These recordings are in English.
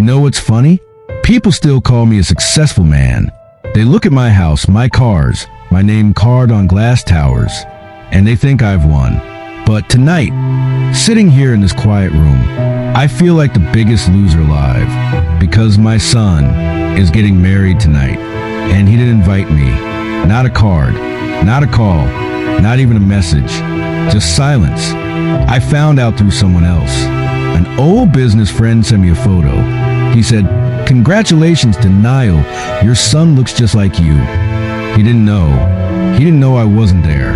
You know what's funny? People still call me a successful man. They look at my house, my cars, my name carved on glass towers, and they think I've won. But tonight, sitting here in this quiet room, I feel like the biggest loser alive because my son is getting married tonight, and he didn't invite me. Not a card, not a call, not even a message, just silence. I found out through someone else. An old business friend sent me a photo. He said, "Congratulations, Daniyal, your son looks just like you." He didn't know. He didn't know I wasn't there.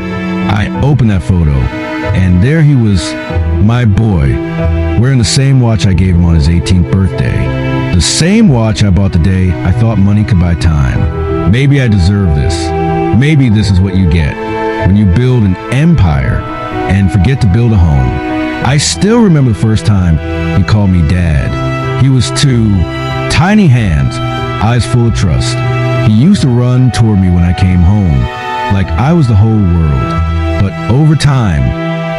I opened that photo, and there he was, my boy, wearing the same watch I gave him on his 18th birthday. The same watch I bought the day I thought money could buy time. Maybe I deserve this. Maybe this is what you get when you build an empire and forget to build a home. I still remember the first time he called me Dad. He was two tiny hands, eyes full of trust. He used to run toward me when I came home, like I was the whole world. But over time,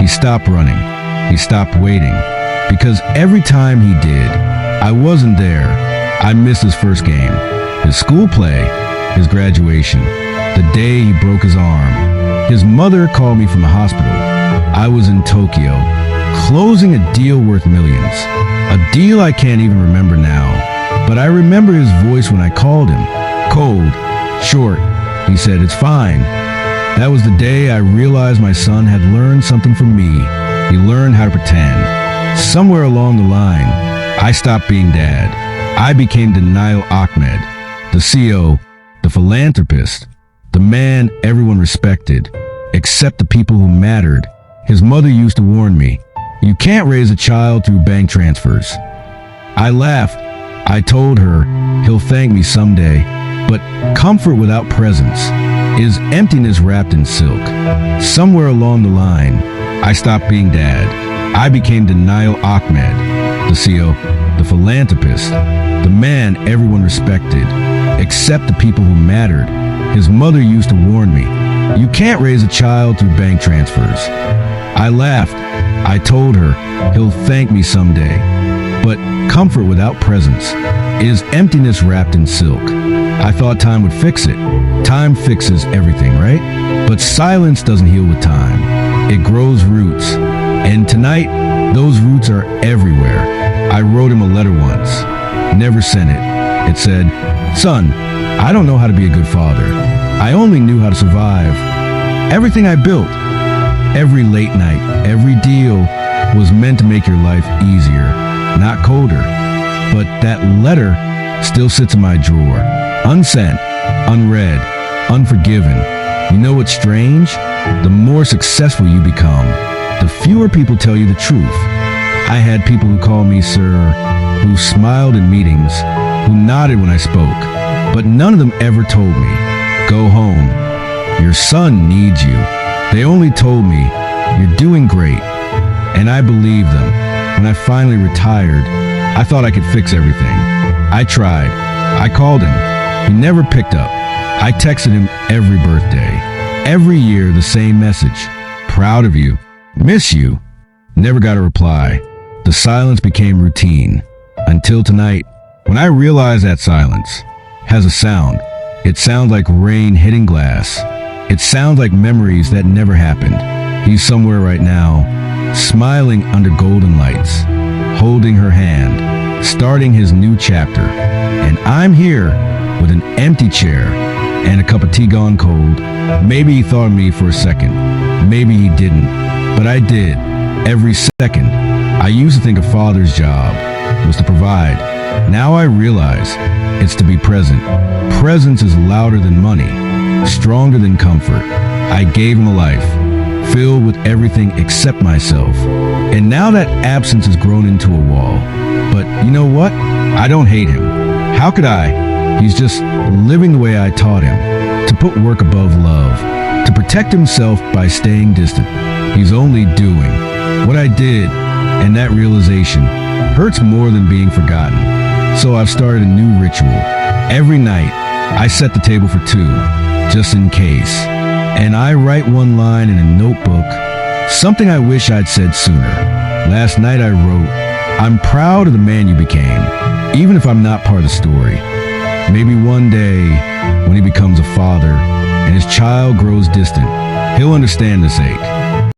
he stopped running. He stopped waiting. Because every time he did, I wasn't there. I missed his first game, his school play, his graduation, the day he broke his arm. His mother called me from the hospital. I was in Tokyo, closing a deal worth millions. A deal I can't even remember now. But I remember his voice when I called him. Cold, short. He said, "It's fine." That was the day I realized my son had learned something from me. He learned how to pretend. Somewhere along the line, I stopped being Dad. I became Daniyal Ahmed, the CEO, the philanthropist, the man everyone respected, except the people who mattered. His mother used to warn me, "You can't raise a child through bank transfers." I laughed. I told her, "He'll thank me someday." But comfort without presence is emptiness wrapped in silk. Somewhere along the line, I stopped being Dad. I became Daniyal Ahmed, the CEO, the philanthropist, the man everyone respected, except the people who mattered. His mother used to warn me, "You can't raise a child through bank transfers." I laughed. I told her, "He'll thank me someday." But comfort without presence is emptiness wrapped in silk. I thought time would fix it. Time fixes everything, right? But silence doesn't heal with time. It grows roots. And tonight, those roots are everywhere. I wrote him a letter once. Never sent it. It said, "Son, I don't know how to be a good father. I only knew how to survive. Everything I built, every late night, every deal was meant to make your life easier, not colder." But that letter still sits in my drawer, unsent, unread, unforgiven. You know what's strange? The more successful you become, the fewer people tell you the truth. I had people who called me sir, who smiled in meetings, who nodded when I spoke, but none of them ever told me, "Go home. Your son needs you." They only told me, "You're doing great." And I believed them. When I finally retired, I thought I could fix everything. I tried. I called him. He never picked up. I texted him every birthday. Every year, the same message. "Proud of you. Miss you." Never got a reply. The silence became routine. Until tonight, when I realized that silence has a sound. It sounds like rain hitting glass. It sounds like memories that never happened. He's somewhere right now, smiling under golden lights, holding her hand, starting his new chapter. And I'm here with an empty chair and a cup of tea gone cold. Maybe he thought of me for a second. Maybe he didn't. But I did. Every second. I used to think a father's job was to provide. Now I realize it's to be present. Presence is louder than money, stronger than comfort. I gave him a life, filled with everything except myself. And now that absence has grown into a wall. But you know what? I don't hate him. How could I? He's just living the way I taught him, to put work above love, to protect himself by staying distant. He's only doing what I did, and that realization hurts more than being forgotten. So I've started a new ritual. Every night, I set the table for two, just in case. And I write one line in a notebook, something I wish I'd said sooner. Last night I wrote, "I'm proud of the man you became. even if I'm not part of the story. Maybe one day, when he becomes a father and his child grows distant, he'll understand this ache.